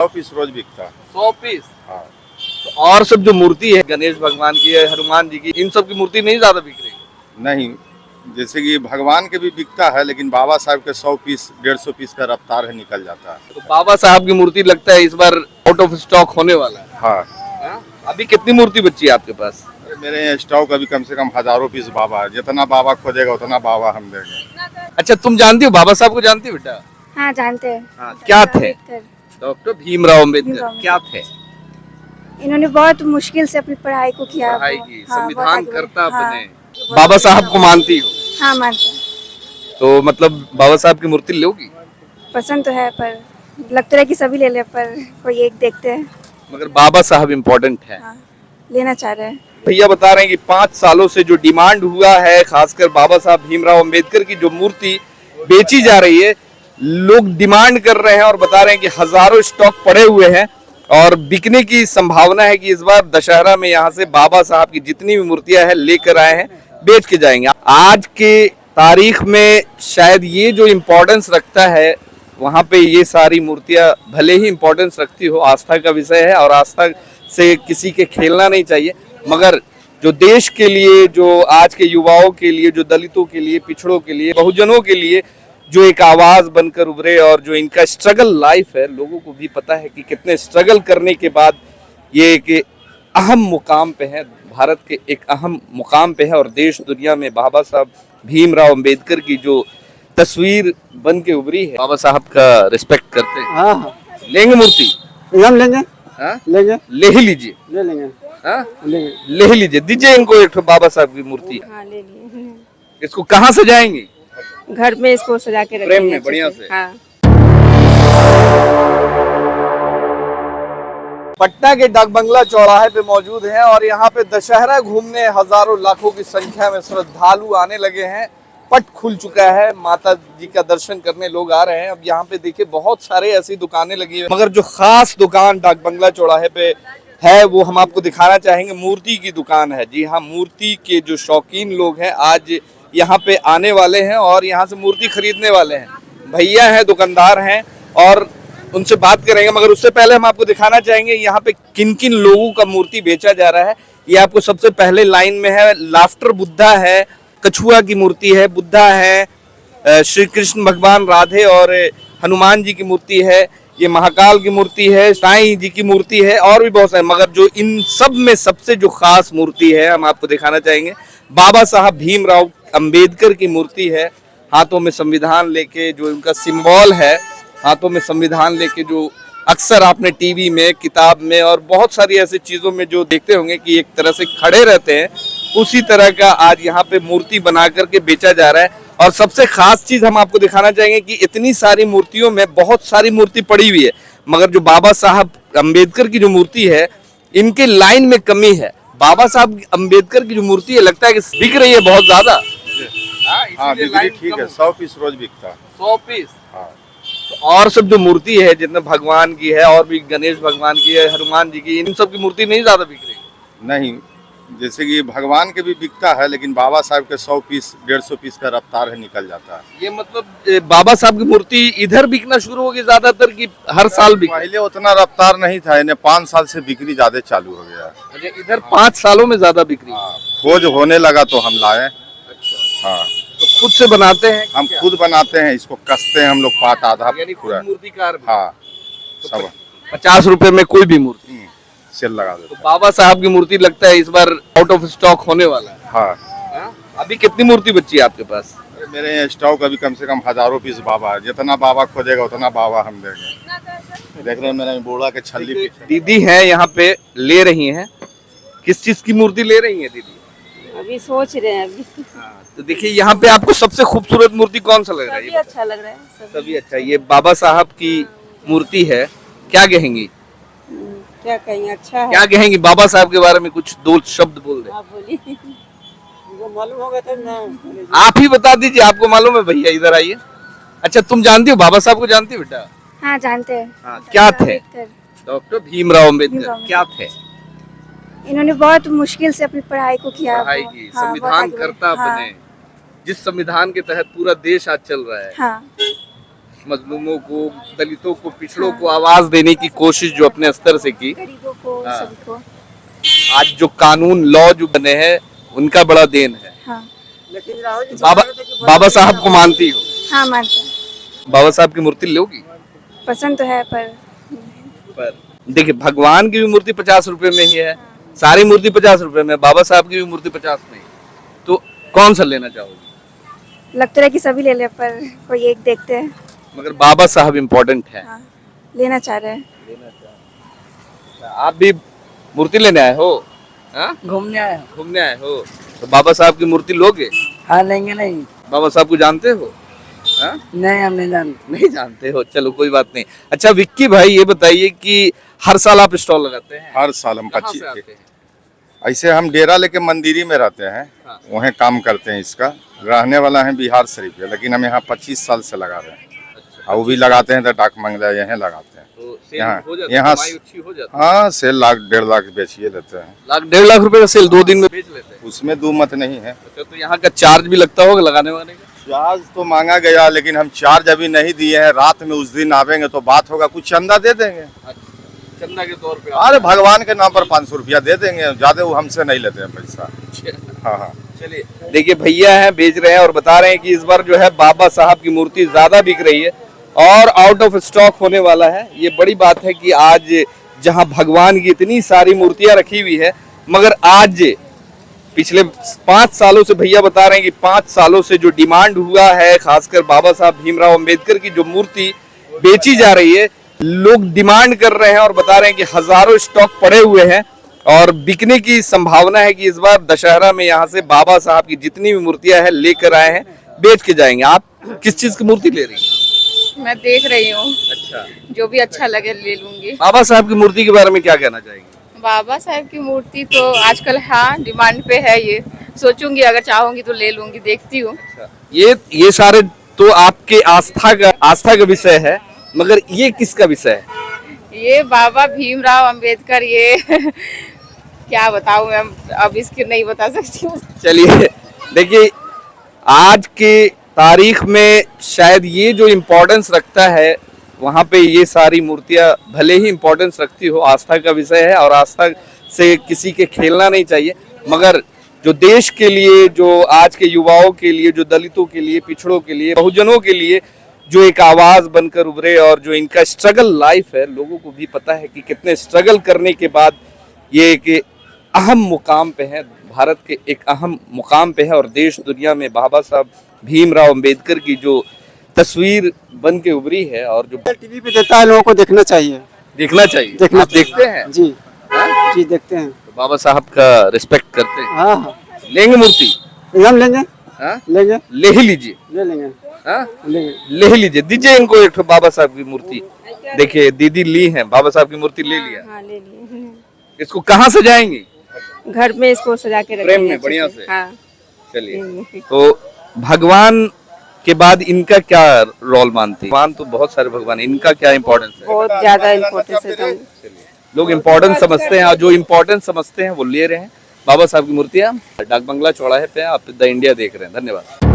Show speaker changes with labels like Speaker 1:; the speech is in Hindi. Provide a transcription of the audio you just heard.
Speaker 1: 100 पीस रोज बिकता है।
Speaker 2: 100 पीस।
Speaker 1: हाँ।
Speaker 2: तो और सब जो मूर्ति है गणेश भगवान की है, हनुमान जी की, इन सब की मूर्ति नहीं ज्यादा बिक रही?
Speaker 1: नहीं, जैसे कि भगवान के भी बिकता है, लेकिन बाबा साहब के 100 पीस 150 पीस का रफ्तार है, निकल जाता है।
Speaker 2: तो बाबा साहब की मूर्ति लगता है इस बार आउट ऑफ स्टॉक होने वाला है।
Speaker 1: हाँ।
Speaker 2: हाँ? अभी कितनी मूर्ति बची है आपके पास?
Speaker 1: अरे मेरे यहाँ स्टॉक अभी कम से कम हजारों पीस बाबा है, जितना बाबा खोजेगा उतना बाबा हम देंगे।
Speaker 2: अच्छा, तुम जानती हो बाबा साहब को? जानती हो बेटा?
Speaker 3: हाँ जानते हैं।
Speaker 2: हाँ, क्या थे?
Speaker 3: अम्बेडकर।
Speaker 2: डॉक्टर भीमराव अम्बेडकर
Speaker 3: भीमराव
Speaker 2: क्या थे?
Speaker 3: इन्होंने बहुत मुश्किल से अपनी पढ़ाई को किया।
Speaker 2: पढ़ाई की,
Speaker 3: हाँ,
Speaker 2: संविधान
Speaker 3: बहुत आगे
Speaker 2: करता
Speaker 3: बढ़े। हाँ,
Speaker 2: बने। बाबा साहब को मानती हो?
Speaker 3: हाँ मानते हैं।
Speaker 2: तो मतलब बाबा साहब की मूर्ति लोगी?
Speaker 3: पसंद तो है, पर लगता है कि सभी ले ले, पर कोई एक देखते हैं।
Speaker 2: मगर बाबा साहब इम्पोर्टेंट है।
Speaker 3: हाँ, लेना चाह रहे हैं।
Speaker 2: भैया बता रहे हैं कि 5 सालों से जो डिमांड हुआ है, खासकर बाबा साहब भीमराव अंबेडकर की जो मूर्ति बेची जा रही है, लोग डिमांड कर रहे हैं और बता रहे हैं कि हजारों स्टॉक पड़े हुए हैं और बिकने की संभावना है कि इस बार दशहरा में यहाँ से बाबा साहब की जितनी भी मूर्तियां हैं लेकर आए हैं, बेच के जाएंगे। आज के तारीख में शायद ये जो इम्पोर्टेंस रखता है, वहाँ पे ये सारी मूर्तियां भले ही इम्पोर्टेंस रखती हो, आस्था का विषय है और आस्था से किसी के खेलना नहीं चाहिए, मगर जो देश के लिए, जो आज के युवाओं के लिए, जो दलितों के लिए, पिछड़ों के लिए, बहुजनों के लिए जो एक आवाज बनकर उभरे और जो इनका स्ट्रगल लाइफ है, लोगों को भी पता है कि कितने स्ट्रगल करने के बाद ये एक अहम मुकाम पे है, भारत के एक अहम मुकाम पे है और देश दुनिया में बाबा साहब भीमराव अंबेडकर की जो तस्वीर बन के उभरी है, बाबा साहब का रिस्पेक्ट करते हैं।
Speaker 4: हाँ हाँ,
Speaker 2: लेंगे मूर्ति?
Speaker 4: हम लेंगे।
Speaker 2: हाँ?
Speaker 4: लेंगे,
Speaker 2: ले ही लीजिए।
Speaker 4: ले लेंगे।
Speaker 2: हाँ?
Speaker 4: लेंगे।
Speaker 2: ले ही लीजिए, दीजिए इनको एक बाबा साहब की मूर्ति।
Speaker 3: हाँ ले लिए।
Speaker 2: इसको कहाँ सजाएंगे?
Speaker 3: घर में इसको सजा के
Speaker 2: फ्रेम में बढ़िया से।
Speaker 3: हाँ।
Speaker 2: पटना के डाक बंगला चौराहे पे मौजूद हैं और यहाँ पे दशहरा घूमने हजारों लाखों की संख्या में श्रद्धालु आने लगे हैं। पट खुल चुका है, माता जी का दर्शन करने लोग आ रहे हैं। अब यहाँ पे देखिए बहुत सारे ऐसी दुकानें लगी है, मगर जो खास दुकान डाक बंगला चौराहे पे है वो हम आपको दिखाना चाहेंगे। मूर्ति की दुकान है। जी हाँ, मूर्ति के जो शौकीन लोग हैं आज यहाँ पे आने वाले हैं और यहाँ से मूर्ति खरीदने वाले हैं। भैया हैं, दुकानदार हैं और उनसे बात करेंगे, मगर उससे पहले हम आपको दिखाना चाहेंगे यहाँ पे किन किन लोगों का मूर्ति बेचा जा रहा है। ये आपको सबसे पहले लाइन में है, लाफ्टर बुद्धा है, कछुआ की मूर्ति है, बुद्धा है, श्री कृष्ण भगवान, राधे और हनुमान जी की मूर्ति है, ये महाकाल की मूर्ति है, साईं जी की मूर्ति है और भी बहुत सारे, मगर जो इन सब में सबसे जो खास मूर्ति है हम आपको दिखाना चाहेंगे, बाबा साहब भीमराव अंबेडकर की मूर्ति है। हाथों में संविधान लेके, जो उनका सिंबल है, हाथों में संविधान लेके, जो अक्सर आपने टीवी में, किताब में और बहुत सारी ऐसी चीजों में जो देखते होंगे कि एक तरह से खड़े रहते हैं, उसी तरह का आज यहाँ पे मूर्ति बना करके बेचा जा रहा है। और सबसे खास चीज हम आपको दिखाना चाहेंगे कि इतनी सारी मूर्तियों में बहुत सारी मूर्ति पड़ी हुई है, मगर जो बाबा साहब अंबेडकर की जो मूर्ति है, इनके लाइन में कमी है। बाबा साहब अंबेडकर की जो मूर्ति है, लगता है कि बिक रही है बहुत ज्यादा।
Speaker 1: हाँ, बिक्री ठीक है, 100 पीस रोज बिकता है।
Speaker 2: 100 पीस।
Speaker 1: हाँ।
Speaker 2: तो और सब जो मूर्ति है, जितने भगवान की है और भी गणेश भगवान की है, हनुमान जी की, इन सब की मूर्ति नहीं ज्यादा बिक रही?
Speaker 1: नहीं, जैसे कि भगवान के भी बिकता है, लेकिन बाबा साहब के 100 पीस 150 पीस का रफ्तार है, निकल जाता है।
Speaker 2: ये मतलब बाबा साहब की मूर्ति इधर बिकना शुरू होगी ज्यादातर की हर साल बिक?
Speaker 1: पहले उतना रफ्तार नहीं था, इन्हें 5 साल से बिक्री ज्यादा चालू हो गया है।
Speaker 2: अच्छा, इधर 5 सालों में ज्यादा बिक्री?
Speaker 1: हाँ, खोज होने लगा तो हम लाए।
Speaker 2: अच्छा।
Speaker 1: हाँ,
Speaker 2: तो खुद से बनाते हैं?
Speaker 1: हम खुद बनाते हैं, इसको कसते हैं हम लोग, पाट आधा
Speaker 2: यानी खुद
Speaker 1: पूरा।
Speaker 2: मूर्तिकार भी?
Speaker 1: हाँ,
Speaker 2: तो
Speaker 1: सब
Speaker 2: 50 रुपए में कोई भी मूर्ति?
Speaker 1: सेल लगा
Speaker 2: तो
Speaker 1: देते हैं।
Speaker 2: बाबा साहब की मूर्ति लगता है इस बार आउट ऑफ स्टॉक होने वाला है।
Speaker 1: हाँ।
Speaker 2: हाँ? अभी कितनी मूर्ति बची है आपके पास?
Speaker 1: अरे मेरे यहाँ स्टॉक अभी कम से कम हजारों पीस बाबा है, जितना बाबा खोजेगा उतना बाबा हम देंगे। देख रहे हैं मेरे बूढ़ा के छल्ली पीछे।
Speaker 2: दीदी है यहाँ पे, ले रही हैं। किस चीज की मूर्ति ले रही है दीदी?
Speaker 3: अभी सोच रहे हैं। अभी
Speaker 2: तो देखिए यहाँ पे आपको सबसे खूबसूरत मूर्ति कौन सा लग रहा है?
Speaker 3: सभी अच्छा लग रहा है।
Speaker 2: सभी अच्छा। ये बाबा साहब की मूर्ति है, क्या कहेंगी?
Speaker 3: क्या कहेंगे, अच्छा है।
Speaker 2: क्या कहेंगी बाबा साहब के बारे में? कुछ 2 शब्द बोल दे।
Speaker 3: आप बोलिए।
Speaker 4: मालूम होगा तो ना,
Speaker 2: आप ही बता दीजिए, आपको मालूम है। भैया इधर आइए। अच्छा, तुम जानती हो बाबा साहब को? जानती हो बेटा?
Speaker 3: हाँ जानते हैं।
Speaker 2: हाँ, क्या थे?
Speaker 3: अम्बेडकर।
Speaker 2: डॉक्टर भीमराव अम्बेडकर क्या थे?
Speaker 3: इन्होंने बहुत मुश्किल से अपनी पढ़ाई को किया।
Speaker 2: पढ़ाई की,
Speaker 3: हाँ,
Speaker 2: संविधान
Speaker 3: बहुत आगे
Speaker 2: करता
Speaker 3: बढ़े।
Speaker 2: बने, जिस संविधान के तहत पूरा देश आज चल रहा है।
Speaker 3: हाँ।
Speaker 2: मजलूमों को, दलितों को, पिछड़ों को आवाज देने की कोशिश जो अपने स्तर से की,
Speaker 3: गरीबों को
Speaker 2: हाँ।
Speaker 3: सभी को।
Speaker 2: आज जो कानून लॉ जो बने हैं उनका बड़ा देन है।
Speaker 3: हाँ
Speaker 4: लेकिन राहुल जी
Speaker 2: बाबा साहब को मानती हो?
Speaker 3: हाँ मानते हैं।
Speaker 2: बाबा साहब की मूर्ति लोगी?
Speaker 3: पसंद तो है पर
Speaker 2: देखिए, भगवान की भी मूर्ति 50 रुपए में ही है, सारी मूर्ति 50 रुपए में, बाबा साहब की भी मूर्ति 50 में ही, तो कौन सा लेना चाहोगे?
Speaker 3: लगता है कि सभी ले ले पर कोई एक देखते हैं।
Speaker 2: मगर बाबा साहब इम्पोर्टेंट है।
Speaker 3: हाँ लेना चाह रहे हैं।
Speaker 2: आप भी मूर्ति लेने आए हो? हाँ?
Speaker 4: घूमने आए हैं।
Speaker 2: घूमने आए हो तो बाबा साहब की मूर्ति लोगे?
Speaker 4: हाँ लेंगे नहीं।
Speaker 2: बाबा साहब को जानते हो? हाँ?
Speaker 4: नहीं हम नहीं जानते।
Speaker 2: नहीं जानते हो, चलो कोई बात नहीं। अच्छा विक्की भाई, ये बताइए कि हर साल आप स्टॉल लगाते हैं?
Speaker 1: हर साल हम
Speaker 2: कहाँ से
Speaker 1: 25
Speaker 2: आते हैं?
Speaker 1: ऐसे हम डेरा लेके मंदिरी में रहते हैं,
Speaker 2: हाँ।
Speaker 1: वहीं काम करते हैं। इसका रहने वाला है बिहार शरीफ है, लेकिन हम यहाँ 25 साल से लगा रहे हैं।
Speaker 2: अच्छा।
Speaker 1: और वो भी लगाते हैं तो डाक मंगला यहीं लगाते हैं।
Speaker 2: तो सेल
Speaker 1: यहाँ-
Speaker 2: हो जाता है,
Speaker 1: यहाँ-
Speaker 2: कमाई अच्छी हो जाती है?
Speaker 1: हाँ, सेल लाख 1.5 लाख बेचिए देते हैं।
Speaker 2: लाख 1.5 लाख रुपए का सेल 2 दिन में बेच लेते हैं?
Speaker 1: उसमें दो मत नहीं है।
Speaker 2: अच्छा, तो यहाँ का चार्ज भी लगता होगा लगाने वाले का?
Speaker 1: चार्ज तो मांगा गया, लेकिन हम चार्ज अभी नहीं दिए हैं। रात में उस दिन आवेंगे तो बात होगा, कुछ चंदा दे देंगे।
Speaker 2: चंदा के तौर पे?
Speaker 1: अरे भगवान के नाम पर 500 रुपया दे देंगे, ज्यादा वो हमसे नहीं लेते हैं पैसा। हाँ हाँ।
Speaker 2: चलिए, देखिए भैया हैं, बेच रहे हैं और बता रहे हैं कि इस बार जो है बाबा साहब की मूर्ति ज्यादा बिक रही है और आउट ऑफ स्टॉक होने वाला है। ये बड़ी बात है कि आज जहां भगवान की इतनी सारी मूर्तियां रखी हुई है, मगर आज पिछले 5 सालों से भैया बता रहे हैं कि 5 सालों से जो डिमांड हुआ है, खासकर बाबा साहब भीमराव अंबेडकर की जो मूर्ति बेची जा रही है, लोग डिमांड कर रहे हैं और बता रहे हैं कि हजारों स्टॉक पड़े हुए हैं और बिकने की संभावना है कि इस बार दशहरा में यहाँ से बाबा साहब की जितनी भी मूर्तियां हैं लेकर आए हैं, बेच के जाएंगे। आप किस चीज की मूर्ति ले रही हैं?
Speaker 5: मैं देख रही हूँ,
Speaker 2: अच्छा,
Speaker 5: जो भी अच्छा लगे ले लूंगी।
Speaker 2: बाबा साहब की मूर्ति के बारे में क्या कहना चाहेंगे?
Speaker 5: बाबा साहब की मूर्ति तो आजकल हाँ डिमांड पे है, ये सोचूंगी अगर चाहूंगी तो ले लूंगी, देखती हूँ।
Speaker 2: ये सारे तो आपके आस्था का विषय है, मगर ये किसका विषय है?
Speaker 5: ये बाबा भीमराव अंबेडकर, ये क्या बताऊं मैं, अब इसकी नहीं बता सकती हूँ।
Speaker 2: चलिए, देखिए आज के तारीख में शायद ये जो इम्पोर्टेंस रखता है, वहाँ पे ये सारी मूर्तियाँ भले ही इम्पोर्टेंस रखती हो, आस्था का विषय है और आस्था से किसी के खेलना नहीं चाहिए, मगर जो देश के लिए, जो आज के युवाओं के लिए, जो दलितों के लिए, पिछड़ों के लिए, बहुजनों के लिए जो एक आवाज बनकर उभरे और जो इनका स्ट्रगल लाइफ है, लोगों को भी पता है कि कितने स्ट्रगल करने के बाद ये एक अहम मुकाम पे है, भारत के एक अहम मुकाम पे है और देश दुनिया में बाबा साहब भीमराव अंबेडकर की जो तस्वीर बन के उभरी है और जो
Speaker 4: टीवी पे देता है, लोगों को देखना चाहिए।
Speaker 2: देखना चाहिए।
Speaker 4: देखना
Speaker 2: आप देखते हैं?
Speaker 4: जी जी देखते हैं।
Speaker 2: तो बाबा साहब का रिस्पेक्ट करते हैं।
Speaker 4: हाँ हाँ
Speaker 2: लेंगे मूर्ति?
Speaker 4: एकदम लेंगे।
Speaker 2: हाँ?
Speaker 4: लेंगे,
Speaker 2: ले ही लीजिए।
Speaker 4: ले लेंगे।
Speaker 2: हाँ?
Speaker 4: लेंगे,
Speaker 2: ले ही लीजिए, दीजिए इनको एक ठो बाबा साहब की मूर्ति। देखिए दीदी ली है, बाबा साहब की मूर्ति ले लिया।
Speaker 3: हाँ ले लिए।
Speaker 2: इसको कहाँ सजाएंगे?
Speaker 3: घर में इसको सजा के
Speaker 2: फ्रेम में
Speaker 3: अच्छे
Speaker 2: बढ़िया
Speaker 3: से।
Speaker 2: से?
Speaker 3: हाँ
Speaker 2: चलिए, तो भगवान के बाद इनका क्या रोल मानते हैं? भगवान तो बहुत सारे भगवान, इनका क्या इम्पोर्टेंस है?
Speaker 3: बहुत ज्यादा इम्पोर्टेंस है।
Speaker 2: चलिए, लोग इम्पोर्टेंस समझते हैं और जो इम्पोर्टेंस समझते हैं वो ले रहे हैं। बाबा साहब की मूर्तियाँ डाक बंगला चौराहे पे आप द इंडिया देख रहे हैं। धन्यवाद।